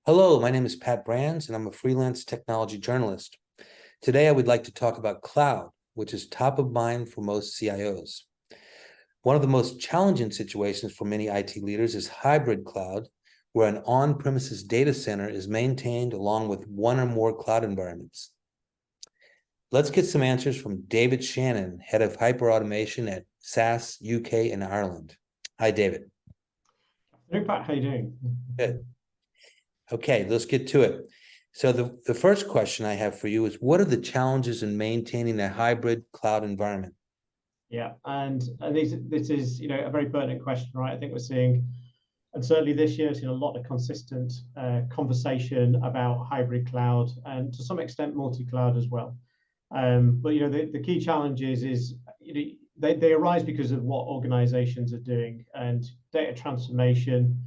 Hello, my name is Pat Brands, and I'm a freelance technology journalist. Today, I would like to talk about cloud, which is top of mind for most CIOs. One of the most challenging situations for many IT leaders is hybrid cloud, where an on-premises data center is maintained along with one or more cloud environments. Let's get some answers from David Shannon, Head of Hyperautomation at SAS UK and Ireland. Hi, David. Hey, Pat, how you doing? Good. Okay, let's get to it. So the first question I have for you is, what are the challenges in maintaining a hybrid cloud environment? Yeah, and this is a very pertinent question, right? I think we're seeing, and certainly this year, seen a lot of consistent conversation about hybrid cloud and to some extent multi-cloud as well. But the key challenges is they arise because of what organizations are doing, and data transformation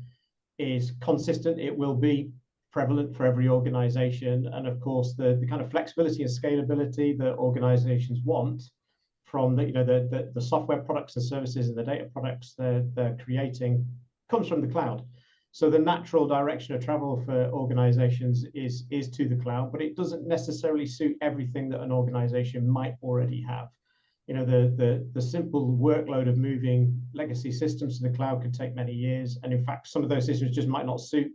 is consistent. It will be prevalent for every organization. And of course, the kind of flexibility and scalability that organizations want from the software products and services and the data products they're creating comes from the cloud. So the natural direction of travel for organizations is to the cloud, but it doesn't necessarily suit everything that an organization might already have. The simple workload of moving legacy systems to the cloud could take many years. And in fact, some of those systems just might not suit,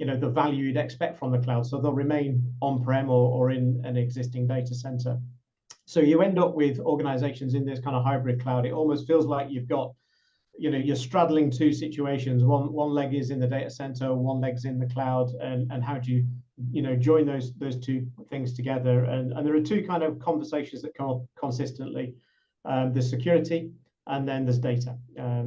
the value you'd expect from the cloud. So they'll remain on-prem or in an existing data center. So you end up with organizations in this kind of hybrid cloud. It almost feels like you've got, you're straddling two situations. One leg is in the data center, one leg's in the cloud. And how do you join those two things together? And there are two kind of conversations that come up consistently. There's security, and then there's data.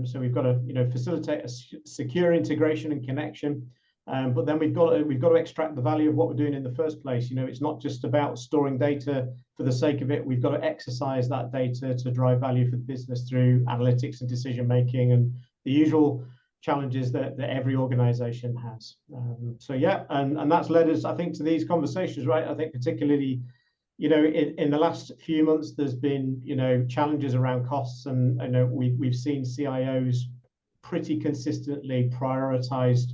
So we've got to facilitate a secure integration and connection. But then we've got to extract the value of what we're doing in the first place. It's not just about storing data for the sake of it. We've got to exercise that data to drive value for the business through analytics and decision making and the usual challenges that every organization has. So yeah, and that's led us, I think, to these conversations, right? I think particularly, in the last few months, there's been, challenges around costs, and we've seen CIOs pretty consistently prioritized,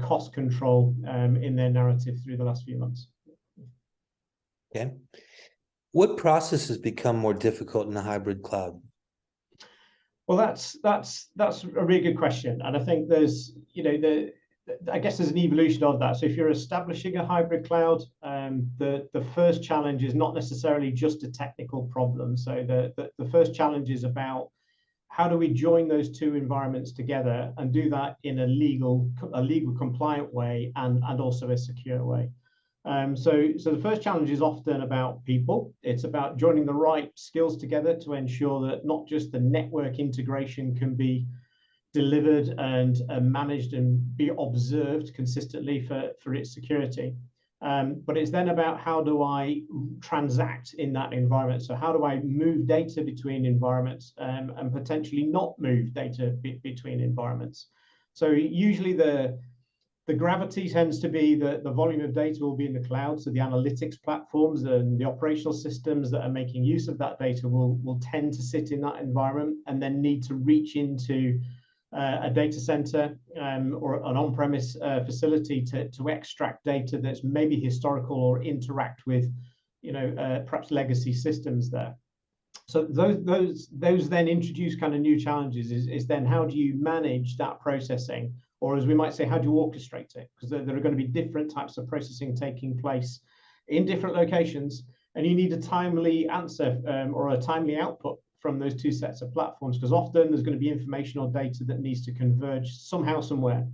cost control in their narrative through the last few months. Okay. What processes become more difficult in a hybrid cloud? Well, that's a really good question, and I think there's I guess there's an evolution of that. So if you're establishing a hybrid cloud, the first challenge is not necessarily just a technical problem. So the first challenge is about how do we join those two environments together and do that in a legal compliant way and also a secure way. So the first challenge is often about people. It's about joining the right skills together to ensure that not just the network integration can be delivered and managed and be observed consistently for its security. But it's then about how do I transact in that environment? So how do I move data between environments and potentially not move data between environments? So usually the gravity tends to be the volume of data will be in the cloud. So the analytics platforms and the operational systems that are making use of that data will tend to sit in that environment and then need to reach into a data center or an on-premise facility to extract data that's maybe historical or interact with, perhaps legacy systems there. So those then introduce kind of new challenges. Is then how do you manage that processing, or as we might say, how do you orchestrate it? Because there are going to be different types of processing taking place in different locations, and you need a timely answer or a timely output from those two sets of platforms, because often there's going to be information or data that needs to converge somehow, somewhere.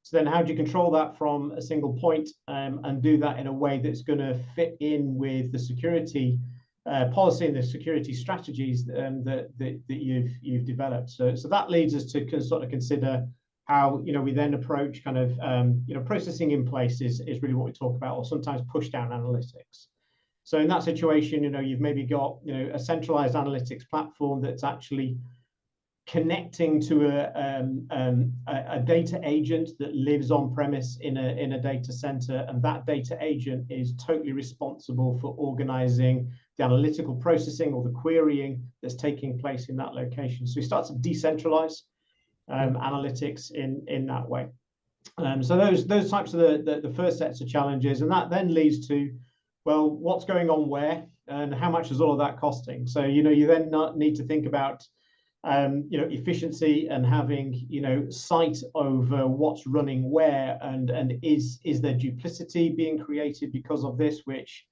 So then how do you control that from a single point and do that in a way that's going to fit in with the security policy and the security strategies that you've developed? So that leads us to sort of consider how we then approach kind of processing in place is really what we talk about, or sometimes push down analytics. So in that situation, you've maybe got a centralized analytics platform that's actually connecting to a data agent that lives on premise in a data center, and that data agent is totally responsible for organizing the analytical processing or the querying that's taking place in that location. So we start to decentralize analytics in that way. So those types of the first sets of challenges, and that then leads to, well, what's going on where, and how much is all of that costing? So you then need to think about efficiency and having sight over what's running where, and is there duplicity being created because of this, which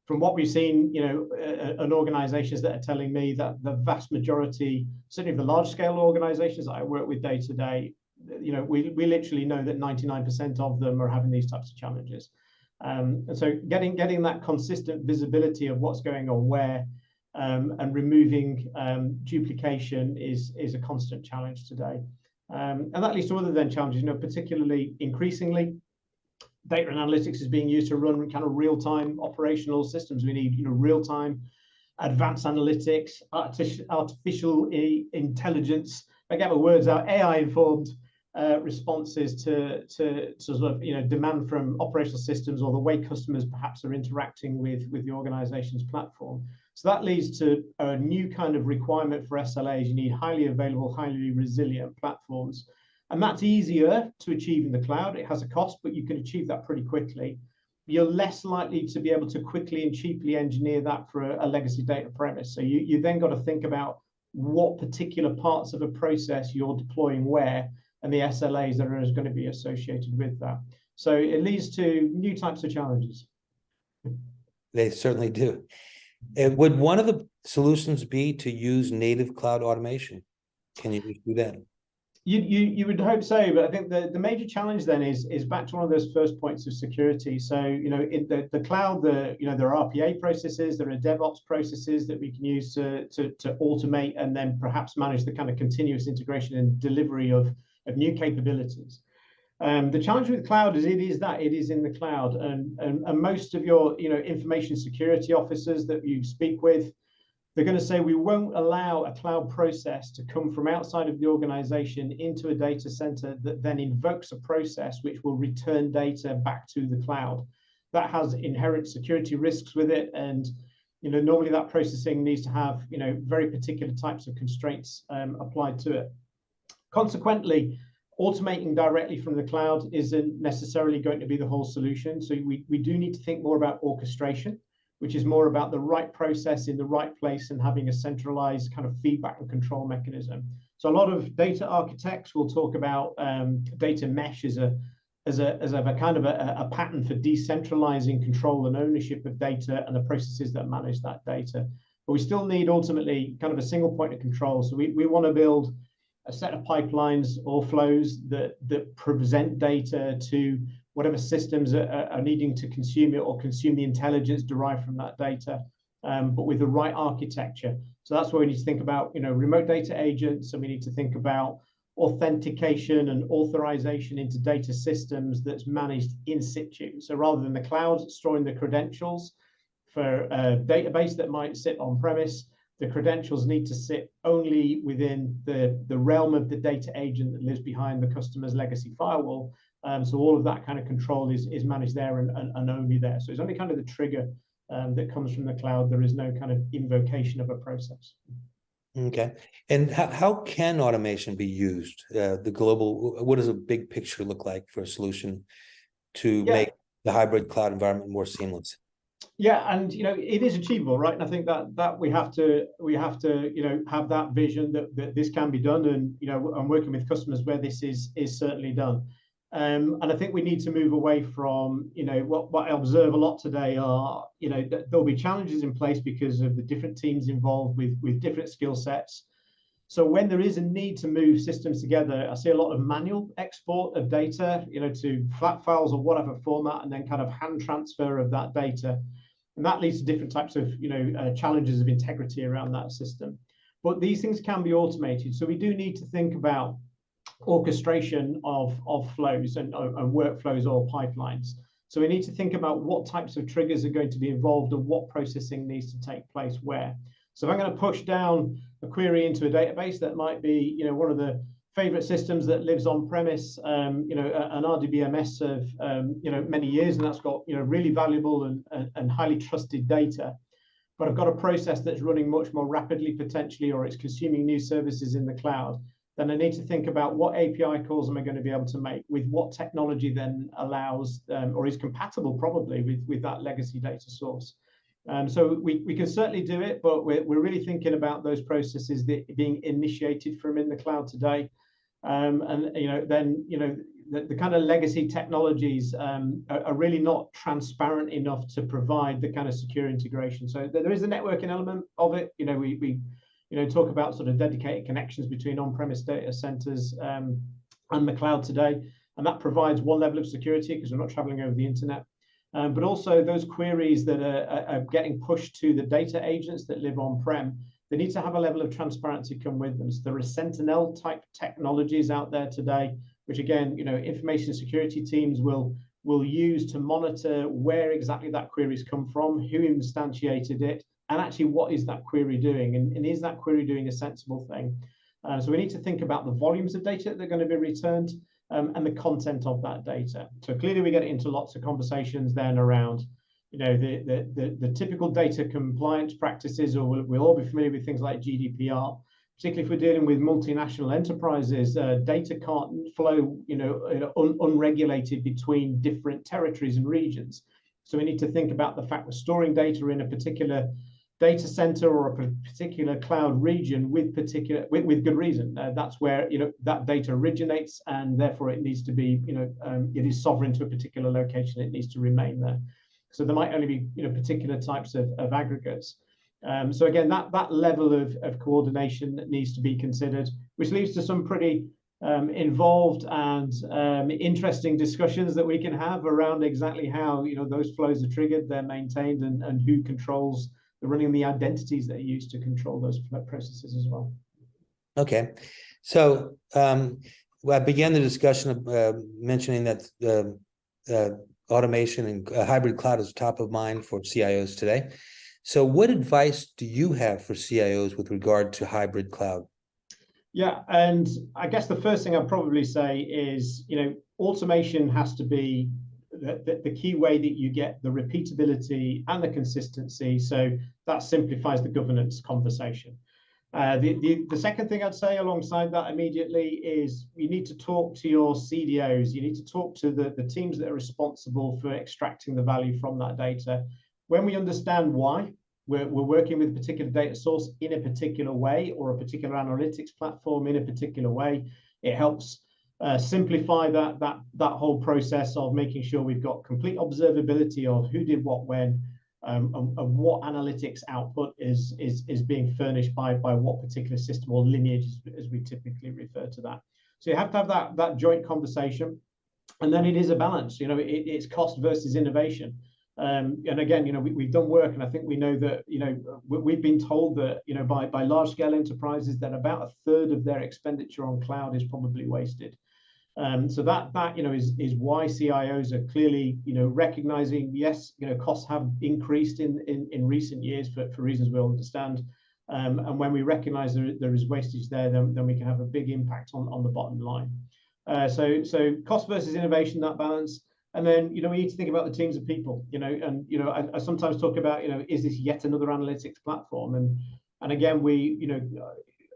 from what we've seen, and organizations that are telling me that the vast majority, certainly the large scale organizations that I work with day to day, we literally know that 99% of them are having these types of challenges. And so getting that consistent visibility of what's going on where, and removing duplication is a constant challenge today. And that leads to other then challenges, particularly increasingly, data and analytics is being used to run kind of real-time operational systems. We need real-time advanced analytics, artificial intelligence, I get my words out, AI-informed responses to sort of demand from operational systems, or the way customers perhaps are interacting with the organization's platform. So that leads to a new kind of requirement for SLAs. You need highly available, highly resilient platforms. And that's easier to achieve in the cloud. It has a cost, but you can achieve that pretty quickly. You're less likely to be able to quickly and cheaply engineer that for a legacy data premise. So you then got to think about what particular parts of a process you're deploying where, and the SLAs that are going to be associated with that. So it leads to new types of challenges. They certainly do. And would one of the solutions be to use native cloud automation? Can you do that? You would hope so, but I think the major challenge then is back to one of those first points of security. So in the cloud, there are RPA processes, there are DevOps processes that we can use to automate and then perhaps manage the kind of continuous integration and delivery of new capabilities. The challenge with cloud is it is in the cloud, and most of your information security officers that you speak with, they're going to say we won't allow a cloud process to come from outside of the organization into a data center that then invokes a process which will return data back to the cloud. That has inherent security risks with it, and normally that processing needs to have very particular types of constraints applied to it. Consequently, automating directly from the cloud isn't necessarily going to be the whole solution. So we do need to think more about orchestration, which is more about the right process in the right place and having a centralized kind of feedback and control mechanism. So a lot of data architects will talk about data mesh as a kind of a pattern for decentralizing control and ownership of data and the processes that manage that data. But we still need ultimately kind of a single point of control. So we want to build a set of pipelines or flows that present data to whatever systems are needing to consume it or consume the intelligence derived from that data, but with the right architecture. So that's where we need to think about, remote data agents, and we need to think about authentication and authorization into data systems that's managed in situ. So rather than the cloud storing the credentials for a database that might sit on premise, the credentials need to sit only within the realm of the data agent that lives behind the customer's legacy firewall. So all of that kind of control is managed there and only there. So it's only kind of the trigger that comes from the cloud. There is no kind of invocation of a process. Okay. And how can automation be used? What does a big picture look like for a solution to make the hybrid cloud environment more seamless? Yeah, and it is achievable, right? And I think that we have to have that vision that this can be done, and I'm working with customers where this is certainly done. And I think we need to move away from what I observe a lot today are there'll be challenges in place because of the different teams involved with different skill sets. So when there is a need to move systems together, I see a lot of manual export of data, to flat files or whatever format, and then kind of hand transfer of that data. And that leads to different types of, challenges of integrity around that system. But these things can be automated. So we do need to think about orchestration of flows and workflows or pipelines. So we need to think about what types of triggers are going to be involved and what processing needs to take place where. So if I'm going to push down a query into a database that might be, one of the favorite systems that lives on premise, an RDBMS of, many years, and that's got, really valuable and highly trusted data. But I've got a process that's running much more rapidly potentially, or it's consuming new services in the cloud. then I need to think about what API calls am I going to be able to make with what technology then allows or is compatible probably with that legacy data source. So we can certainly do it, but we're really thinking about those processes that being initiated from in the cloud today. And then the kind of legacy technologies are really not transparent enough to provide the kind of secure integration. So there is a networking element of it. We talk about sort of dedicated connections between on-premise data centers and the cloud today, and that provides one level of security because we're not traveling over the internet. But also those queries that are getting pushed to the data agents that live on-prem, they need to have a level of transparency come with them. So there are Sentinel type technologies out there today, which again, information security teams will use to monitor where exactly that query's come from, who instantiated it, and actually what is that query doing, and is that query doing a sensible thing? So we need to think about the volumes of data that are going to be returned and the content of that data. So clearly we get into lots of conversations then around the typical data compliance practices, or we'll all be familiar with things like GDPR, particularly if we're dealing with multinational enterprises. Data can't flow unregulated between different territories and regions. So we need to think about the fact we're storing data in a particular data center or a particular cloud region with good reason. That's where that data originates, and therefore it needs to be it is sovereign to a particular location. It needs to remain there. So there might only be particular types of aggregates. So again, that level of coordination that needs to be considered, which leads to some pretty involved and interesting discussions that we can have around exactly how those flows are triggered, they're maintained, and who controls the running, the identities that are used to control those processes as well. Okay, so I began the discussion of mentioning that automation and hybrid cloud is top of mind for CIOs today. So what advice do you have for CIOs with regard to hybrid cloud? Yeah, and I guess the first thing I'd probably say is, automation has to be the key way that you get the repeatability and the consistency. So that simplifies the governance conversation. The second thing I'd say alongside that immediately is you need to talk to your CDOs. You need to talk to the teams that are responsible for extracting the value from that data. When we understand why we're working with a particular data source in a particular way, or a particular analytics platform in a particular way, it helps simplify that whole process of making sure we've got complete observability of who did what when, and what analytics output is being furnished by what particular system or lineage, as we typically refer to that. So you have to have that joint conversation, and then it is a balance. It's cost versus innovation. And again, we've done work, and I think we know that we've been told that by large scale enterprises that about a third of their expenditure on cloud is probably wasted. So that is why CIOs are clearly recognizing, yes, costs have increased in recent years for reasons we'll understand, and when we recognize there is wastage there, then we can have a big impact on the bottom line. So cost versus innovation, that balance. And then, we need to think about the teams of people, and, I sometimes talk about, is this yet another analytics platform? And again,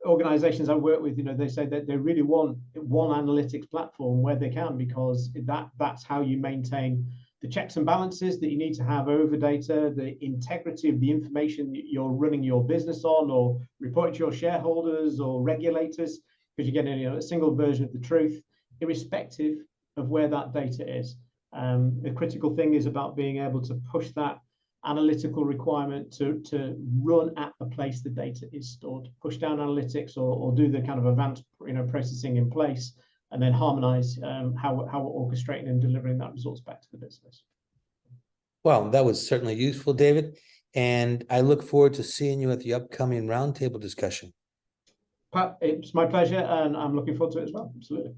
organizations I work with, they say that they really want one analytics platform where they can, because that's how you maintain the checks and balances that you need to have over data, the integrity of the information that you're running your business on, or reporting to your shareholders or regulators, because you get a single version of the truth, irrespective of where that data is. The critical thing is about being able to push that analytical requirement to run at the place the data is stored, push down analytics, or do the kind of advanced processing in place, and then harmonize how we're orchestrating and delivering that results back to the business. Well, that was certainly useful, David, and I look forward to seeing you at the upcoming roundtable discussion. Pat, it's my pleasure, and I'm looking forward to it as well. Absolutely.